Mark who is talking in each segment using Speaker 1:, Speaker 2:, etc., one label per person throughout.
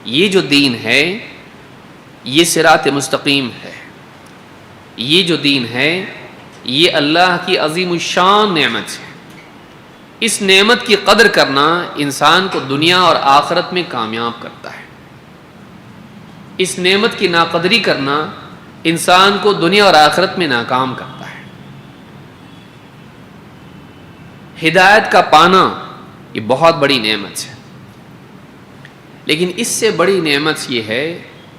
Speaker 1: یہ جو دین ہے یہ صراط مستقیم ہے، یہ جو دین ہے یہ اللہ کی عظیم الشان نعمت ہے۔ اس نعمت کی قدر کرنا انسان کو دنیا اور آخرت میں کامیاب کرتا ہے، اس نعمت کی ناقدری کرنا انسان کو دنیا اور آخرت میں ناکام کرتا ہے۔ ہدایت کا پانا یہ بہت بڑی نعمت ہے، لیکن اس سے بڑی نعمت یہ ہے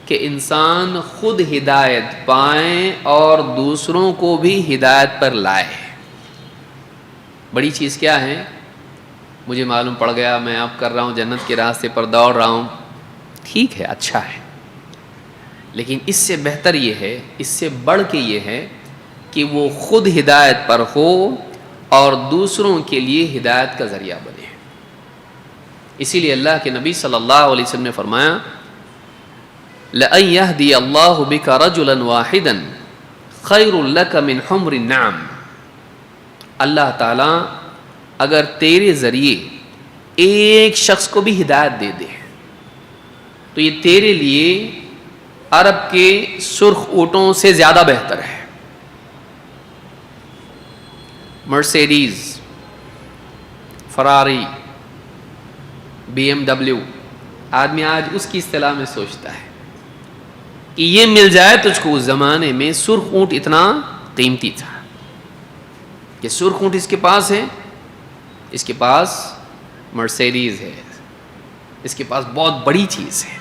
Speaker 1: کہ انسان خود ہدایت پائیں اور دوسروں کو بھی ہدایت پر لائے۔ بڑی چیز کیا ہے؟ مجھے معلوم پڑ گیا، میں اب کر رہا ہوں، جنت کے راستے پر دوڑ رہا ہوں، ٹھیک ہے، اچھا ہے، لیکن اس سے بہتر یہ ہے، اس سے بڑھ کے یہ ہے کہ وہ خود ہدایت پر ہو اور دوسروں کے لیے ہدایت کا ذریعہ بنے۔ اسی لیے اللہ کے نبی صلی اللہ علیہ وسلم نے فرمایا لَأَن يَهْدِيَ اللَّهُ بِكَ رَجُلًا وَاحِدًا خَيْرٌ لَكَ مِنْ حُمْرِ النَّعَمِ، اللہ تعالیٰ اگر تیرے ذریعے ایک شخص کو بھی ہدایت دے دے تو یہ تیرے لیے عرب کے سرخ اونٹوں سے زیادہ بہتر ہے۔ مرسیڈیز، فراری، بی ایم ڈبلیو، آدمی آج اس کی اصطلاح میں سوچتا ہے کہ یہ مل جائے تجھ کو۔ اس زمانے میں سرخ اونٹ اتنا قیمتی تھا کہ سرخ اونٹ اس کے پاس ہے، اس کے پاس مرسیڈیز ہے، اس کے پاس بہت بڑی چیز ہے۔